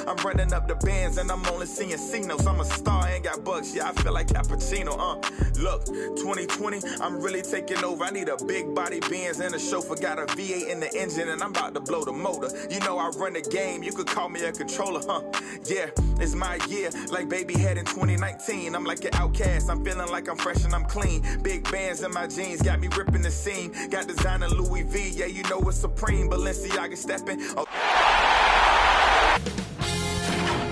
I'm running up the bands and I'm only seeing C-notes. I'm a star, ain't got bucks, yeah, I feel like Cappuccino, Look, 2020, I'm really taking over. I need a big body Benz and a chauffeur. Got a V8 in the engine and I'm about to blow the motor. You know I run the game, you could call me a controller, Yeah, it's my year, like baby head in 2019. I'm like an outcast, I'm feeling like I'm fresh and I'm clean. Big bands in my jeans, got me ripping the seam. Got designer Louis V, yeah, you know it's supreme. Balenciaga stepping.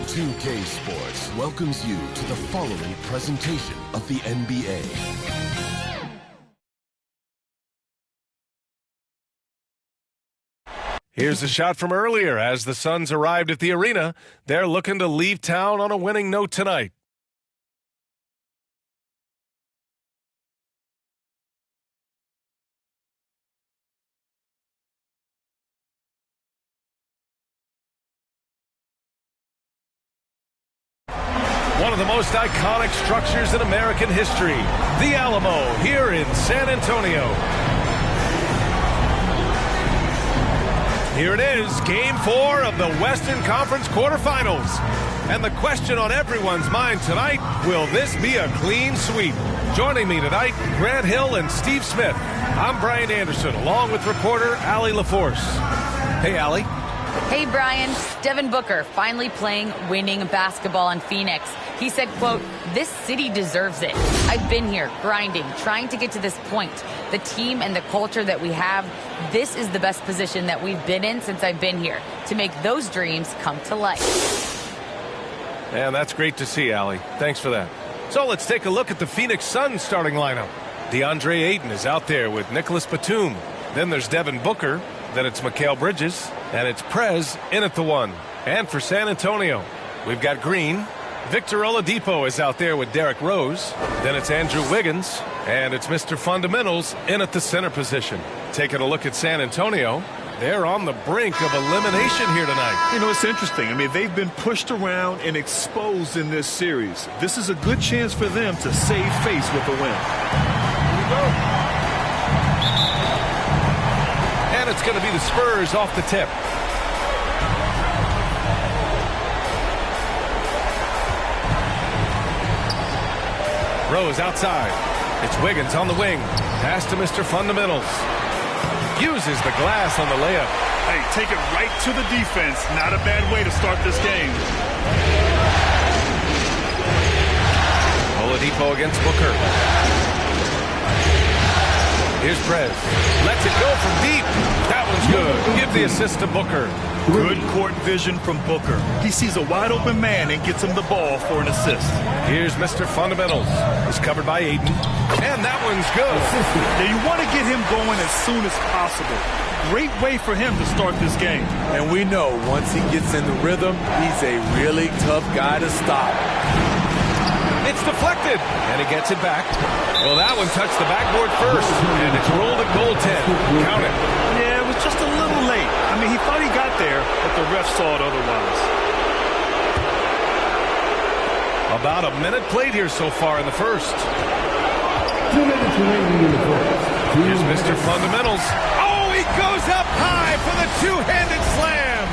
2K Sports welcomes you to the following presentation of the NBA. Here's a shot from earlier as the Suns arrived at the arena. They're looking to leave town on a winning note tonight. One of the most iconic structures in American history, the Alamo, here in San Antonio. Here it is, Game 4 of the Western Conference quarterfinals. And the question on everyone's mind tonight, will this be a clean sweep? Joining me tonight, Grant Hill and Steve Smith. I'm Brian Anderson, along with reporter Allie LaForce. Hey, Allie. Hey, Brian. Devin Booker finally playing winning basketball in Phoenix. He said, quote, "This city deserves it. I've been here grinding, trying to get to this point. The team and the culture that we have, this is the best position that we've been in since I've been here to make those dreams come to life." And that's great to see, Allie. Thanks for that. So let's take a look at the Phoenix Suns starting lineup. DeAndre Ayton is out there with Nicholas Batum. Then there's Devin Booker. Then it's Mikal Bridges. And it's Prez in at the 1. And for San Antonio, we've got Green. Victor Oladipo is out there with Derrick Rose. Then it's Andrew Wiggins. And it's Mr. Fundamentals in at the center position. Taking a look at San Antonio, they're on the brink of elimination here tonight. You know, it's interesting. I mean, they've been pushed around and exposed in this series. This is a good chance for them to save face with a win. Here we go. And it's going to be the Spurs off the tip. Rose outside. It's Wiggins on the wing. Pass to Mr. Fundamentals. Uses the glass on the layup. Hey, take it right to the defense. Not a bad way to start this game. Oladipo against Booker. Here's Prez. Lets it go from deep. That one's good. Give the assist to Booker. Good court vision from Booker. He sees a wide open man and gets him the ball for an assist. Here's Mr. Fundamentals. He's covered by Ayton. And that one's good. Now you want to get him going as soon as possible. Great way for him to start this game. And we know once he gets in the rhythm, he's a really tough guy to stop. It's deflected. And he gets it back. Well, that one touched the backboard first. And it's rolled a goaltend. Count it. Yeah, it was just a little late. I mean, he thought he got there, but the ref saw it otherwise. About a minute played here so far in the first. 2 minutes remaining in the first. Here's Mr. Fundamentals. Oh, he goes up high for the two-handed slam.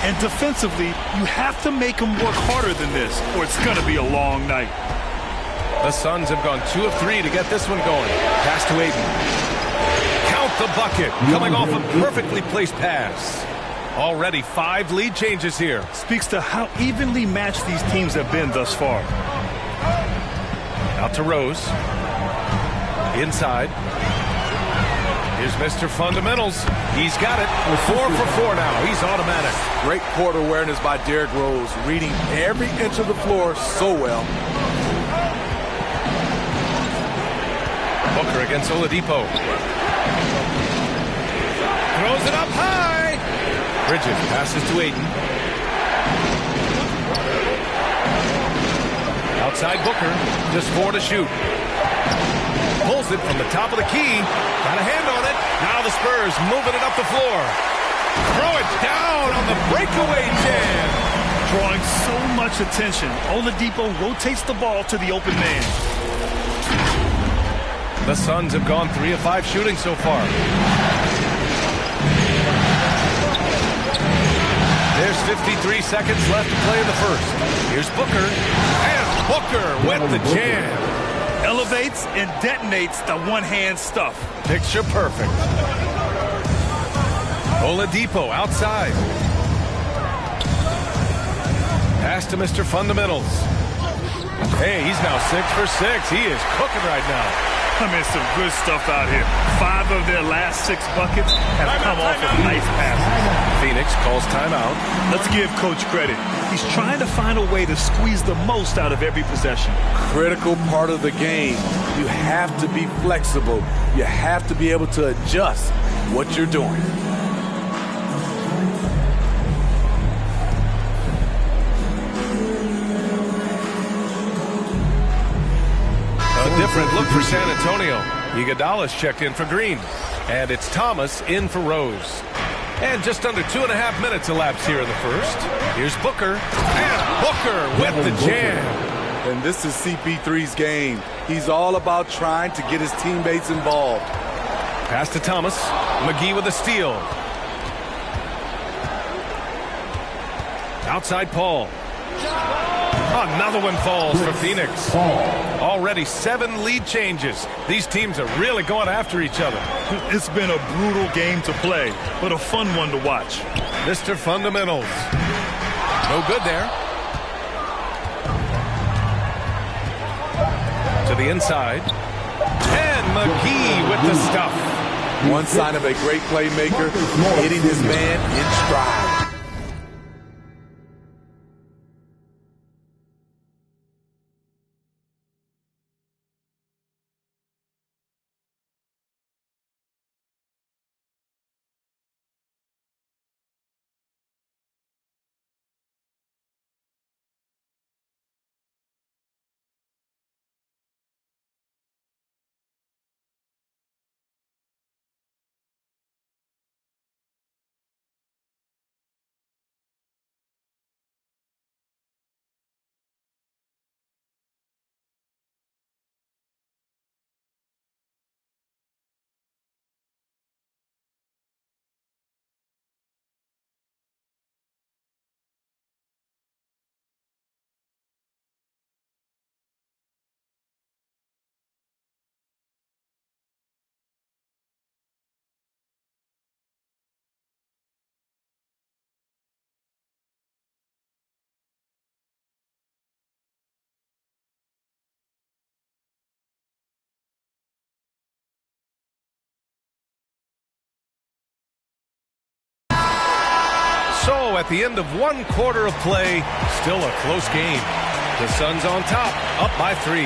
And defensively, you have to make him work harder than this, or it's going to be a long night. The Suns have gone 2 of 3 to get this one going. Pass to Ayton. Count the bucket. Coming off a perfectly placed pass. Already 5 lead changes here. Speaks to how evenly matched these teams have been thus far. Out to Rose. Inside. Here's Mr. Fundamentals. He's got it. 4 for 4 now. He's automatic. Great court awareness by Derrick Rose, reading every inch of the floor so well. Booker against Oladipo. Throws it up high. Bridges passes to Ayton. Outside Booker. Just 4 to shoot. Pulls it from the top of the key. Got a hand on it. Now the Spurs moving it up the floor. Throw it down on the breakaway jam. Drawing so much attention. Oladipo rotates the ball to the open man. The Suns have gone 3 of 5 shooting so far. There's 53 seconds left to play in the first. Here's Booker. And Booker with the jam. Elevates and detonates the one-hand stuff. Picture perfect. Oladipo outside. Pass to Mr. Fundamentals. Hey, he's now 6 for 6. He is cooking right now. I mean, some good stuff out here. 5 of their last 6 buckets have come off of nice passes. Phoenix calls timeout. Let's give Coach credit. He's trying to find a way to squeeze the most out of every possession. Critical part of the game. You have to be flexible. You have to be able to adjust what you're doing. A different look for San Antonio. Iguodala's checked in for Green. And it's Thomas in for Rose. And just under 2.5 minutes elapsed here in the first. Here's Booker. And Booker with the jam. And this is CP3's game. He's all about trying to get his teammates involved. Pass to Thomas. McGee with a steal. Outside Paul. Another one falls for Phoenix. Already 7 lead changes. These teams are really going after each other. It's been a brutal game to play, but a fun one to watch. Mr. Fundamentals. No good there. To the inside. And McGee with the stuff. One sign of a great playmaker, hitting his man in stride. So at the end of 1 quarter of play, still a close game. The Suns on top, up by 3.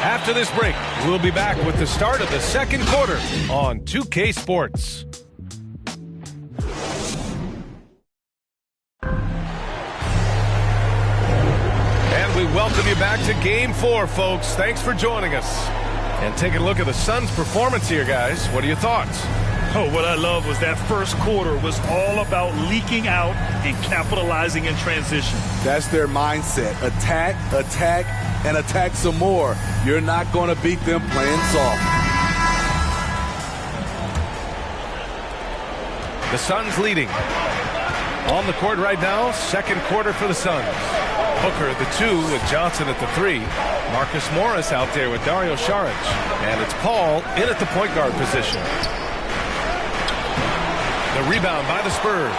After this break, we'll be back with the start of the second quarter on 2K Sports. And we welcome you back to Game 4, folks. Thanks for joining us. And taking a look at the Suns' performance here, guys. What are your thoughts? Oh, what I love was that first quarter was all about leaking out and capitalizing in transition. That's their mindset. Attack, attack, and attack some more. You're not going to beat them playing soft. The Suns leading. On the court right now, second quarter for the Suns. Booker at the 2 with Johnson at the 3. Marcus Morris out there with Dario Saric. And it's Paul in at the point guard position. The rebound by the Spurs.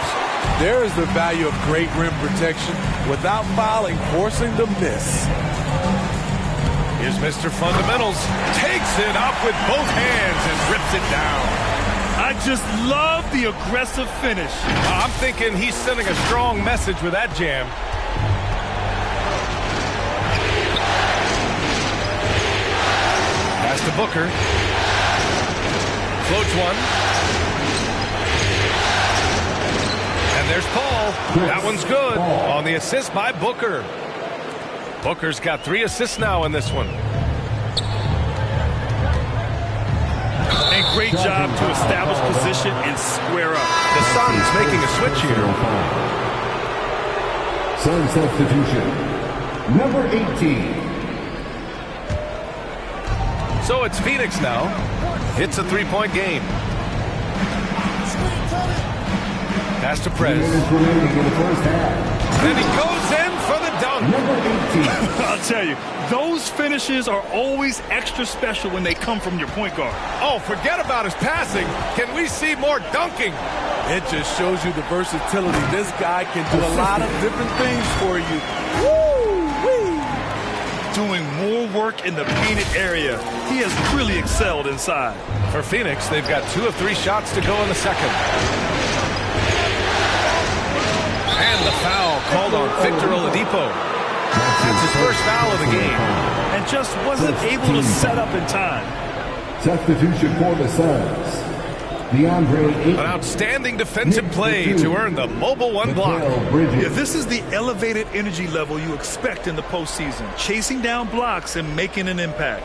There is the value of great rim protection without fouling, forcing the miss. Here's Mr. Fundamentals. Takes it up with both hands and rips it down. I just love the aggressive finish. I'm thinking he's sending a strong message with that jam. Pass to Booker. Floats one. And there's Paul. That one's good. On the assist by Booker. Booker's got 3 assists now in this one. And great job to establish position and square up. The Suns making a switch here. Sun substitution. Number 18. So it's Phoenix now. It's a 3-point game. Pass to 3 Prez. minutes remaining in the first half. Then he goes in for the dunk. Number 18. I'll tell you, those finishes are always extra special when they come from your point guard. Oh, forget about his passing. Can we see more dunking? It just shows you the versatility. This guy can do a lot of different things for you. Woo-wee. Doing more work in the painted area. He has really excelled inside. For Phoenix, they've got 2 of 3 shots to go in the second. And the foul called on Victor Oladipo. That's his first foul of the game. And just wasn't able to set up in time. Substitution for the Suns. An outstanding defensive play to earn the mobile 1 block. Yeah, this is the elevated energy level you expect in the postseason. Chasing down blocks and making an impact.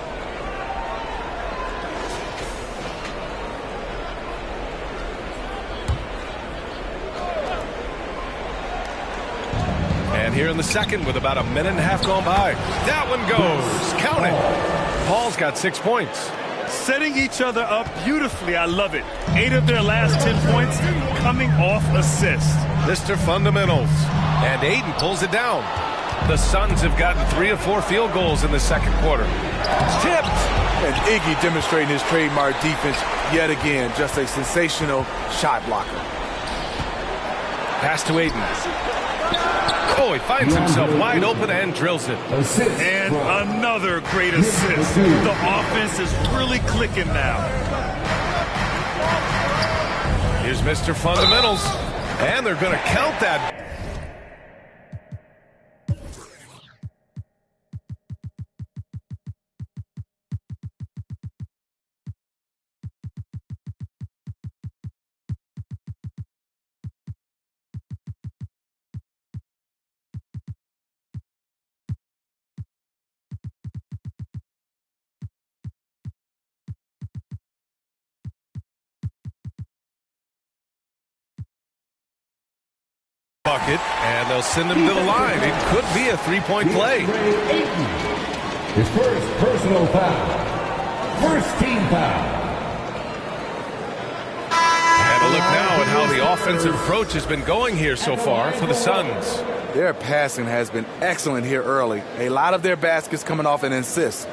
And here in the second with about a minute and a half gone by. That one goes. Count it. Paul's got 6 points. Setting each other up beautifully. I love it. 8 of their last 10 points coming off assists. Mr. Fundamentals. And Aiden pulls it down. The Suns have gotten 3 of 4 field goals in the second quarter. Tipped. And Iggy demonstrating his trademark defense yet again. Just a sensational shot blocker. Pass to Aiden. Oh, he finds himself wide open and drills it. And another great assist. The offense is really clicking now. Here's Mr. Fundamentals. And they're going to count that. Bucket, and they'll send him to the line. It could be a 3-point play. His first personal foul. First team foul. And a look now at how the offensive approach has been going here so far for the Suns. Their passing has been excellent here early. A lot of their baskets coming off an assist.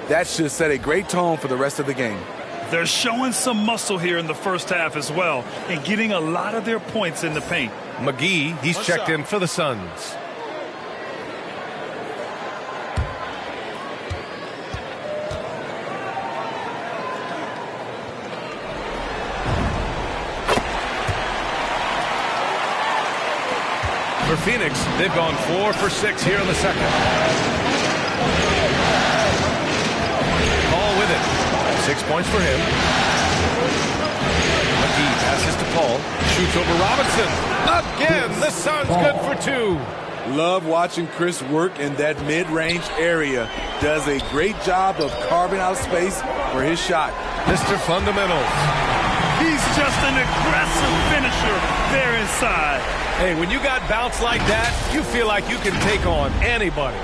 That should set a great tone for the rest of the game. They're showing some muscle here in the first half as well and getting a lot of their points in the paint. McGee, he's checked in for the Suns. For Phoenix, they've gone 4 for 6 here in the second. Paul with it. 6 points for him. McGee passes to Paul. Shoots over Robinson. Again, the Suns good for 2. Love watching Chris work in that mid-range area. Does a great job of carving out space for his shot. Mr. Fundamentals. He's just an aggressive finisher there inside. Hey, when you got bounce like that, you feel like you can take on anybody.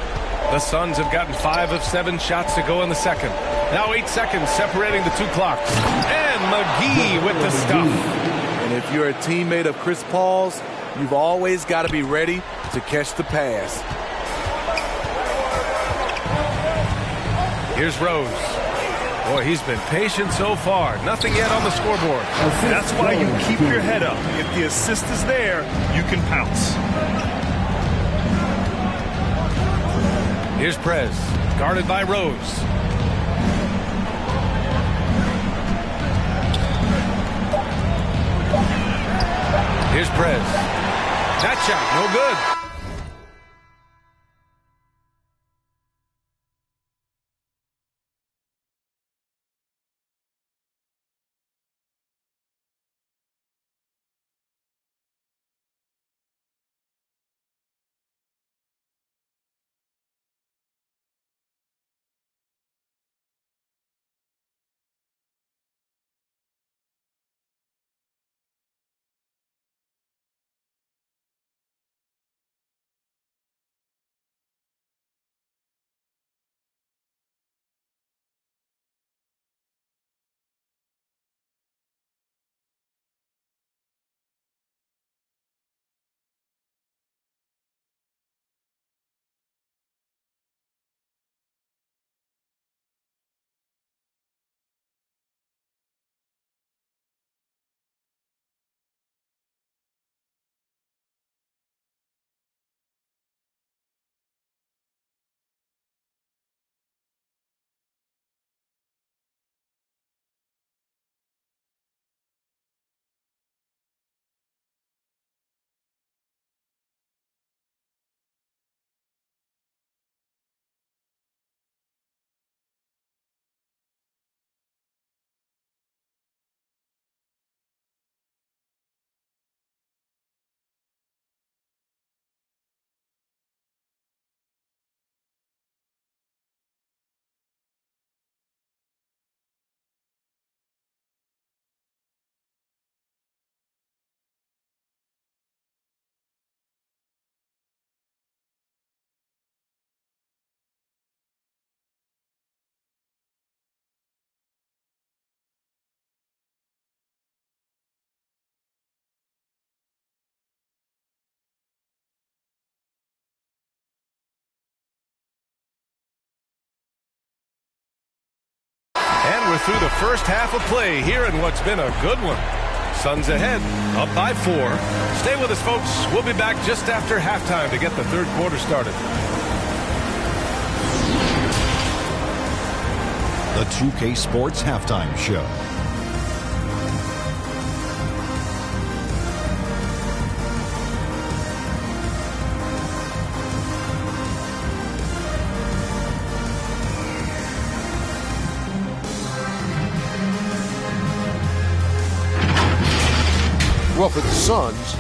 The Suns have gotten 5 of 7 shots to go in the second. Now 8 seconds separating the 2 clocks. And McGee with the stuff. And if you're a teammate of Chris Paul's, you've always got to be ready to catch the pass. Here's Rose. Boy, he's been patient so far. Nothing yet on the scoreboard. That's why you keep your head up. If the assist is there, you can pounce. Here's Prez, guarded by Rose. Here's Prez. That shot, no good. we're through the first half of play here in what's been a good one. Suns ahead, up by 4. Stay with us, folks. We'll be back just after halftime to get the third quarter started. The 2K Sports Halftime Show. Well, for the Suns,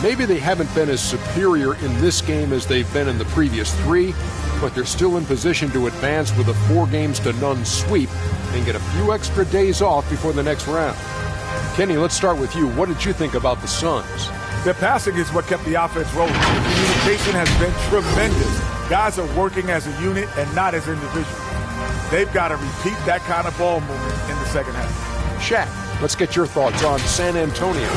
maybe they haven't been as superior in this game as they've been in the previous 3, but they're still in position to advance with a 4-games-to-none sweep and get a few extra days off before the next round. Kenny, let's start with you. What did you think about the Suns? Their passing is what kept the offense rolling. The communication has been tremendous. Guys are working as a unit and not as individuals. They've got to repeat that kind of ball movement in the second half. Shaq, let's get your thoughts on San Antonio.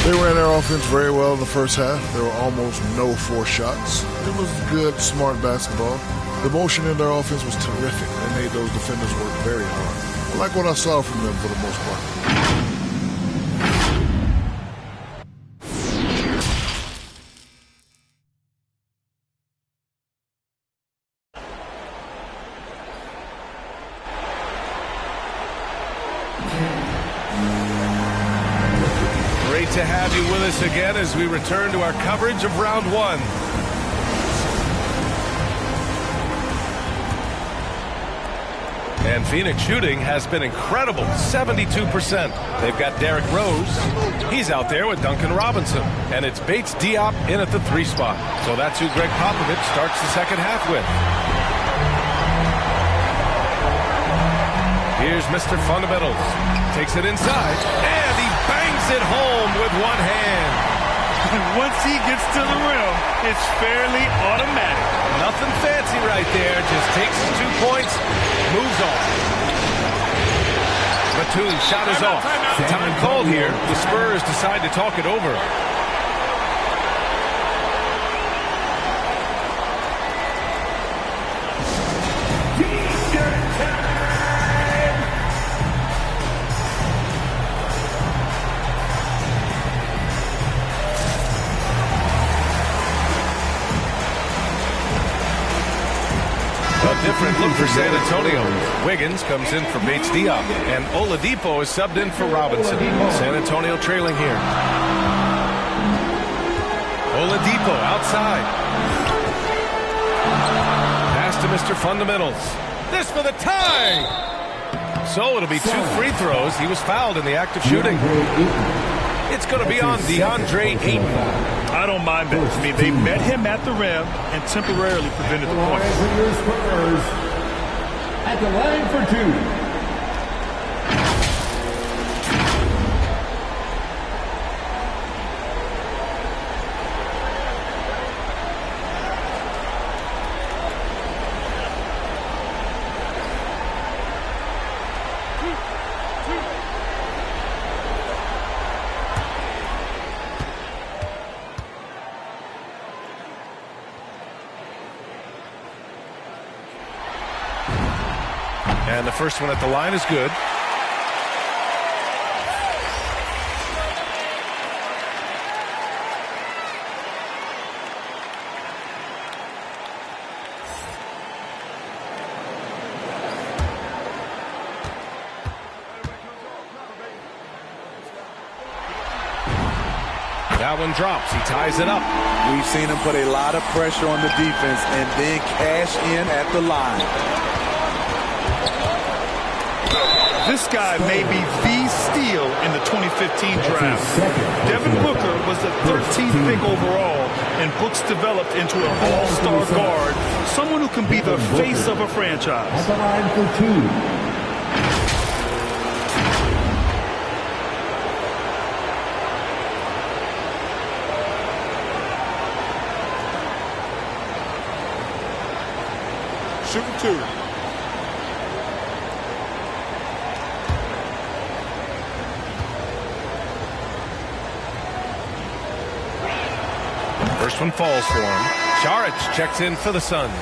They ran their offense very well in the first half. There were almost no forced shots. It was good, smart basketball. The motion in their offense was terrific. They made those defenders work very hard. I like what I saw from them for the most part. To have you with us again as we return to our coverage of round 1. And Phoenix shooting has been incredible, 72%. They've got Derrick Rose. He's out there with Duncan Robinson. And it's Bates Diop in at the 3 spot. So that's who Greg Popovich starts the second half with. Here's Mr. Fundamentals. Takes it inside. And he bangs it home with one hand. Once he gets to the rim, it's fairly automatic. Nothing fancy right there. Just takes his 2 points, moves on. Batum's shot is off. Time called here. The Spurs decide to talk it over. Different look for San Antonio. Wiggins comes in for Bates Diop, and Oladipo is subbed in for Robinson. San Antonio trailing here. Oladipo outside. Pass to Mr. Fundamentals. This for the tie! So it'll be 2 free throws. He was fouled in the act of shooting. It's going to be on DeAndre Ayton. I don't mind that. I mean, they met him at the rim and temporarily prevented the point. At the line for 2. And the first one at the line is good. That one drops. He ties it up. We've seen him put a lot of pressure on the defense and then cash in at the line. This guy may be the steal in the 2015 draft. Devin Booker was the 13th pick overall, and Brooks developed into an all-star guard, someone who can be the face of a franchise. At the line for 2. Shooting 2. First one falls for him. Saric checks in for the Suns.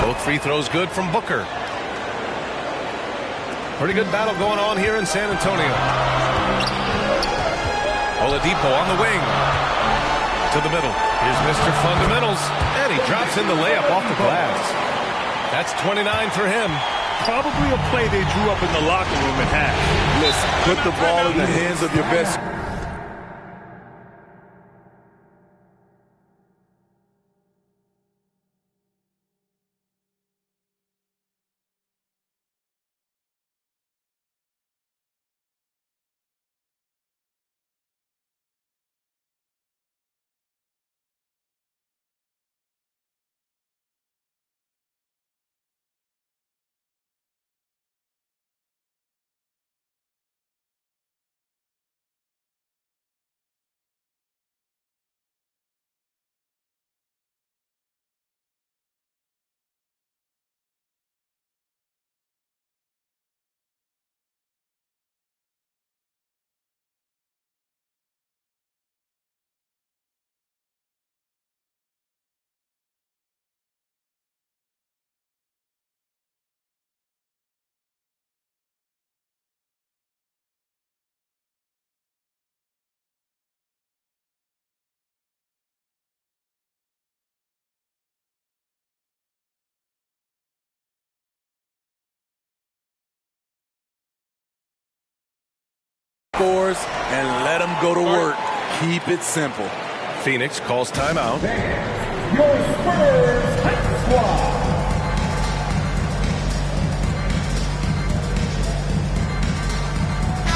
Both free throws good from Booker. Pretty good battle going on here in San Antonio. Oladipo on the wing. To the middle. Here's Mr. Fundamentals. And he drops in the layup off the glass. That's 29 for him. Probably a play they drew up in the locker room at half. Listen, put the ball in the hands of your best. Scores and let them go to work. Keep it simple. Phoenix calls timeout. Your Spurs Hype Squad.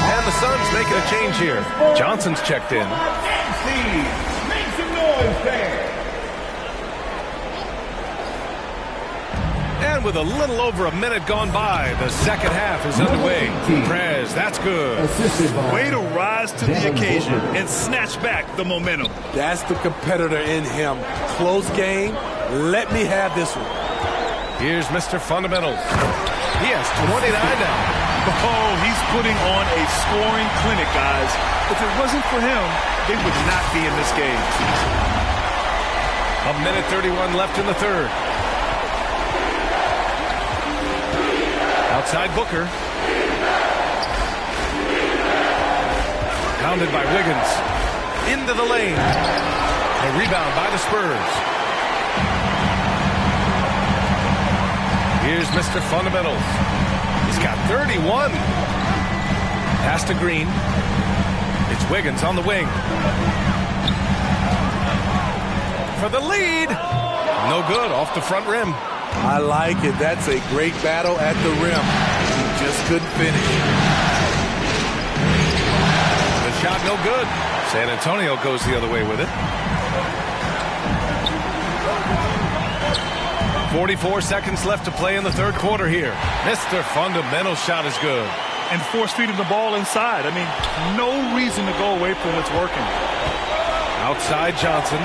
And the Suns making a change here. Johnson's checked in. Make some noise, fans. And with a little over a minute gone by, the second half is underway. Prez, that's good. Way to rise to the occasion and snatch back the momentum. That's the competitor in him. Close game. Let me have this one. Here's Mr. Fundamentals. He has 29 now. Oh, he's putting on a scoring clinic, guys. If it wasn't for him, they would not be in this game. A minute 31 left in the third. Outside Booker. Pounded by Wiggins. Into the lane. A rebound by the Spurs. Here's Mr. Fundamentals. He's got 31. Pass to Green. It's Wiggins on the wing. For the lead. No good, off the front rim. I like it. That's a great battle at the rim. He just couldn't finish. The shot no good. San Antonio goes the other way with it. 44 seconds left to play in the third quarter here. Mr. Fundamental shot is good. And force-feeding the ball inside. I mean, no reason to go away from what's working. Outside Johnson.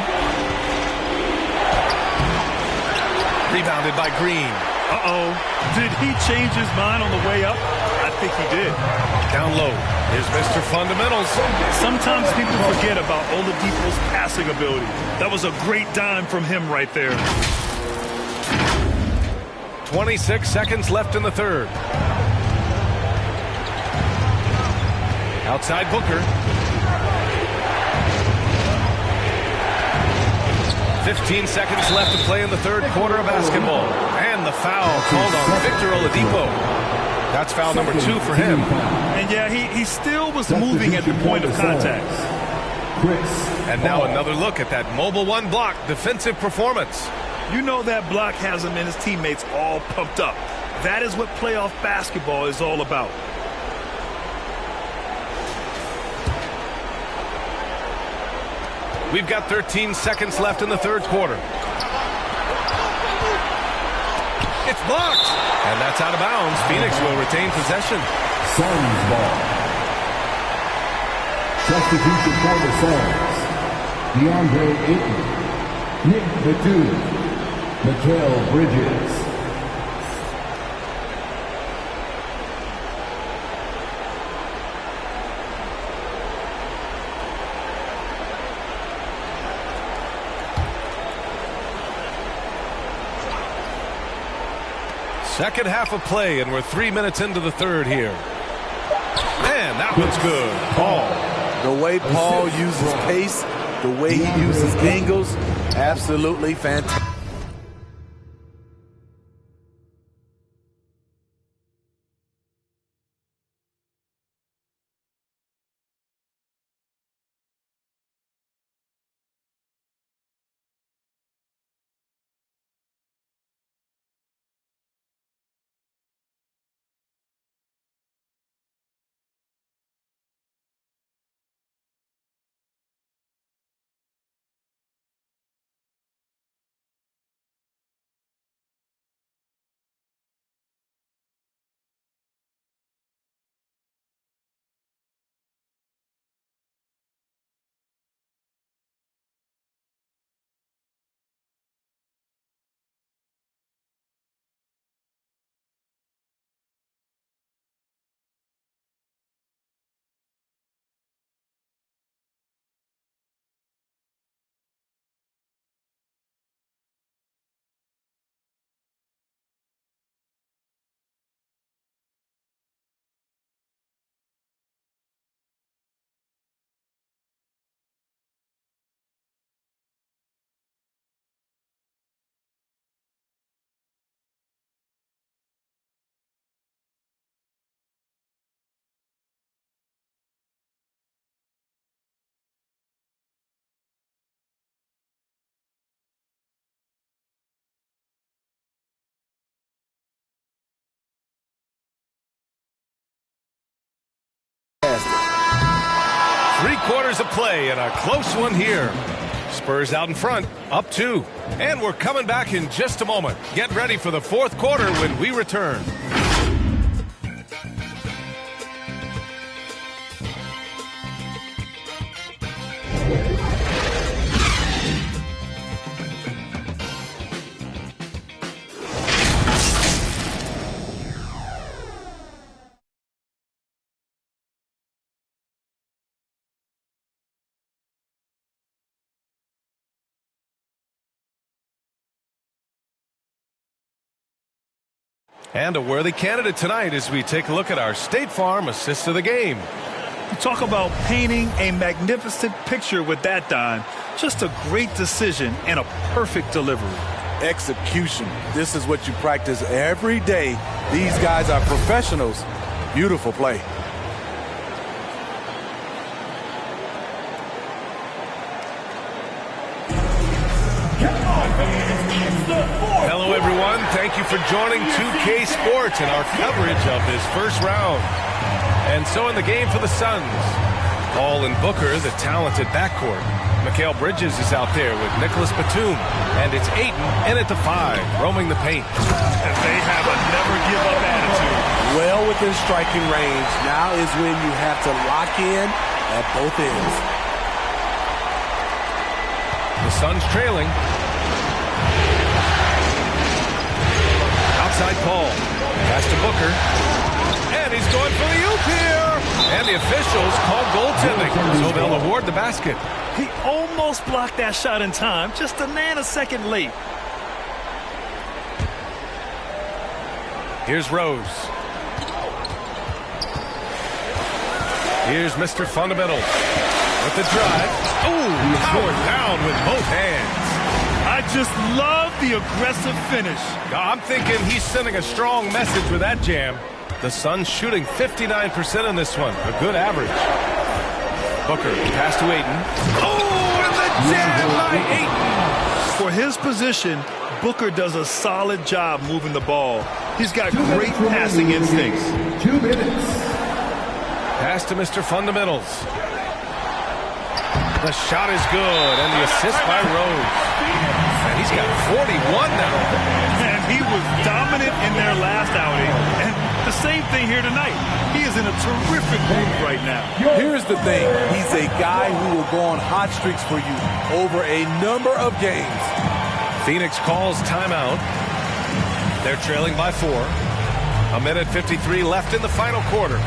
Rebounded by Green. Uh-oh. Did he change his mind on the way up? I think he did. Down low. Here's Mr. Fundamentals. Sometimes people forget about Oladipo's passing ability. That was a great dime from him right there. 26 seconds left in the third. Outside Booker. 15 seconds left to play in the third quarter of basketball. And the foul called on Victor Oladipo. That's foul number 2 for him. And yeah, he still was moving at the point of contact. And now another look at that mobile one block defensive performance. You know that block has him and his teammates all pumped up. That is what playoff basketball is all about. We've got 13 seconds left in the third quarter. It's blocked. And that's out of bounds. Phoenix will retain possession. Suns ball. Substitution for the Suns. DeAndre Ayton. Nick Batum. Mikal Bridges. Second half of play, and we're 3 minutes into the third here. Man, that one's good. Paul. The way Paul uses pace, the way he uses angles, absolutely fantastic. Three-quarters of play and a close one here. Spurs out in front, up 2. And we're coming back in just a moment. Get ready for the fourth quarter when we return. And a worthy candidate tonight as we take a look at our State Farm assist of the game. Talk about painting a magnificent picture with that, Don. Just a great decision and a perfect delivery. Execution. This is what you practice every day. These guys are professionals. Beautiful play. Hello, everyone. Thank you for joining 2K Sports and our coverage of this first round. And so in the game for the Suns, Paul and Booker, the talented backcourt. Mikal Bridges is out there with Nicholas Batum. And it's Ayton in at the 5, roaming the paint. And they have a never-give-up attitude. Well within striking range. Now is when you have to lock in at both ends. The Suns trailing. Outside Paul. Pass to Booker. And he's going for the oop here. And the officials call goaltending, so they'll award the basket. He almost blocked that shot in time, just a nanosecond late. Here's Rose. Here's Mr. Fundamental with the drive. Ooh, powered down with both hands. I just love the aggressive finish. I'm thinking he's sending a strong message with that jam. The Suns shooting 59% in this one. A good average. Booker, pass to Ayton. Oh, and the jam by Ayton. For his position, Booker does a solid job moving the ball. He's got great passing instincts. 2 minutes. Pass to Mr. Fundamentals. The shot is good, and the assist by Rose. And he's got 41 now. And he was dominant in their last outing. And the same thing here tonight. He is in a terrific mood right now. Here's the thing. He's a guy who will go on hot streaks for you over a number of games. Phoenix calls timeout. They're trailing by 4. 1:53 left in the final quarter.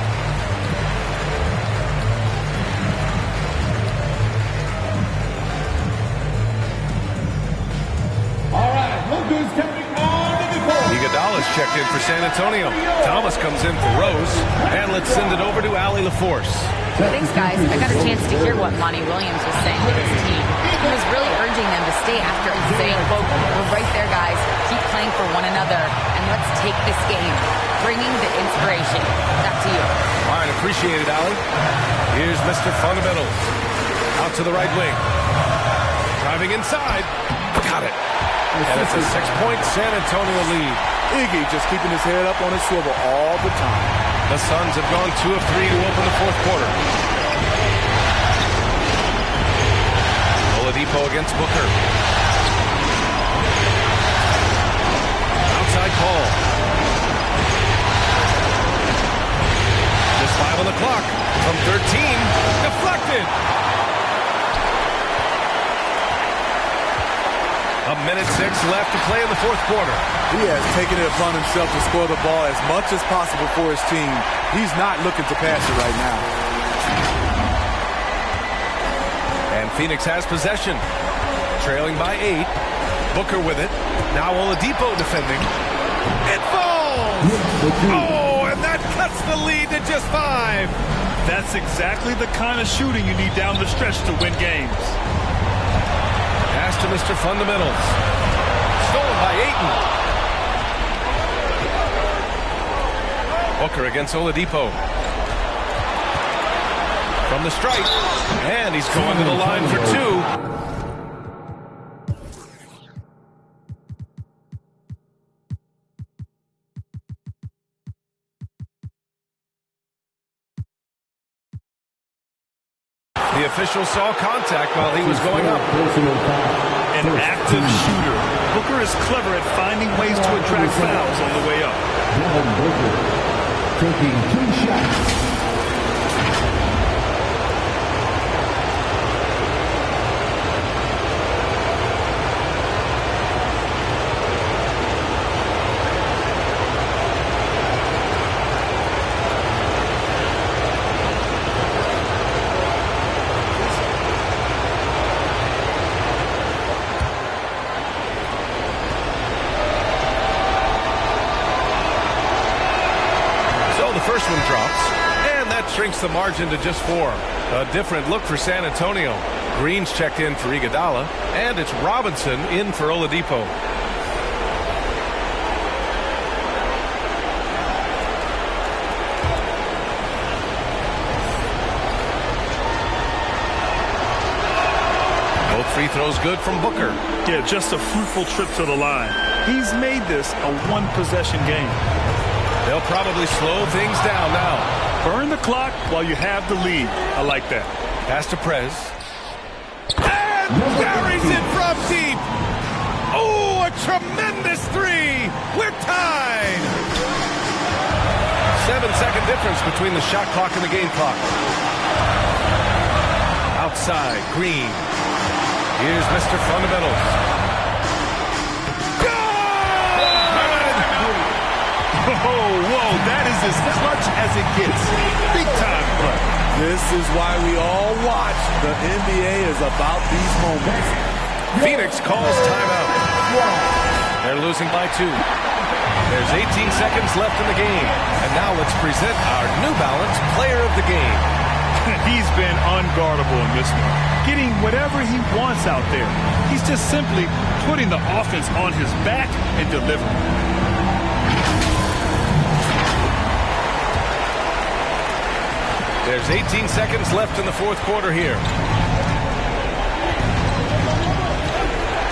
checked in for San Antonio. Thomas comes in for Rose. And let's send it over to Allie LaForce. Thanks, guys. I got a chance to hear what Monty Williams was saying to his team. He was really urging them to stay after and saying, quote, "We're right there, guys. Keep playing for one another, and let's take this game." Bringing the inspiration. Back to you. All right, appreciate it, Allie. Here's Mr. Fundamentals. Out to the right wing. Driving inside. Got it. And it's a 6-point San Antonio lead. Iggy just keeping his head up on his swivel all the time. The Suns have gone 2 of 3 to open the fourth quarter. Oladipo against Booker. Outside call. Just 5 on the clock. From 13. Deflected. A minute 6 left to play in the fourth quarter. He has taken it upon himself to score the ball as much as possible for his team. He's not looking to pass it right now. And Phoenix has possession. Trailing by 8. Booker with it. Now Oladipo defending. It falls! Oh, and that cuts the lead to just 5. That's exactly the kind of shooting you need down the stretch to win games. Pass to Mr. Fundamentals. Stolen by Ayton. Booker against Oladipo. From the stripe. And he's going to the line for 2. The official saw contact while he was going up. An active shooter. Booker is clever at finding ways to attract fouls on the way up. Devin Booker taking 2 shots. First one drops, and that shrinks the margin to just 4. A different look for San Antonio. Green's checked in for Iguodala, and it's Robinson in for Oladipo. Both free throws good from Booker. Yeah, just a fruitful trip to the line. He's made this a one-possession game. They'll probably slow things down now. Burn the clock while you have the lead. I like that. Pass to Prez. And carries it from deep. Oh, a tremendous 3. We're tied. 7-second difference between the shot clock and the game clock. Outside, Green. Here's Mr. Fundamentals. Oh, whoa, that is as clutch as it gets. Big time play. This is why we all watch. The NBA is about these moments. Phoenix calls timeout. They're losing by 2. There's 18 seconds left in the game. And now let's present our New Balance Player of the Game. He's been unguardable in this one. Getting whatever he wants out there. He's just simply putting the offense on his back and delivering. There's 18 seconds left in the fourth quarter here.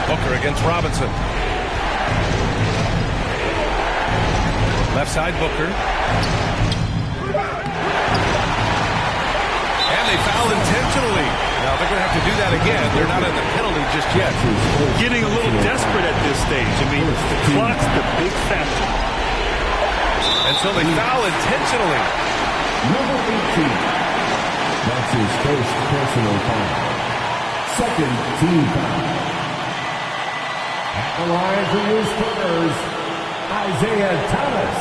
Booker against Robinson. Left side, Booker. And they foul intentionally. Now they're going to have to do that again. They're not in the penalty just yet. Getting a little desperate at this stage. I mean, the clock's the big factor. And so they foul intentionally. Number 18. That's his first personal foul. Second team foul. At the line for your Spurs, Isaiah Thomas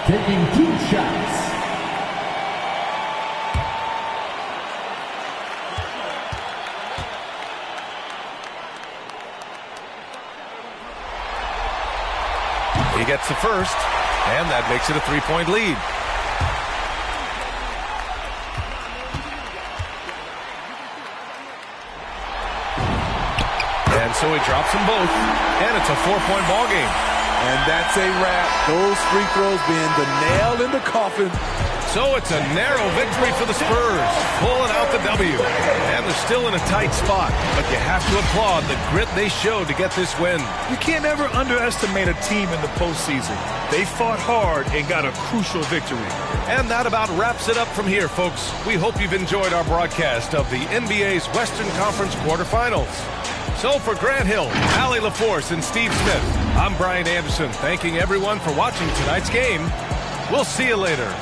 taking 2 shots. He gets the first, and that makes it a 3-point lead. And so he drops them both, and it's a 4-point ball game. And that's a wrap. Those free throws being the nail in the coffin. So it's a narrow victory for the Spurs, pulling out the W. And they're still in a tight spot, but you have to applaud the grit they showed to get this win. You can't ever underestimate a team in the postseason. They fought hard and got a crucial victory. And that about wraps it up from here, folks. We hope you've enjoyed our broadcast of the NBA's Western Conference quarterfinals. So for Grant Hill, Allie LaForce, and Steve Smith, I'm Brian Anderson, thanking everyone for watching tonight's game. We'll see you later.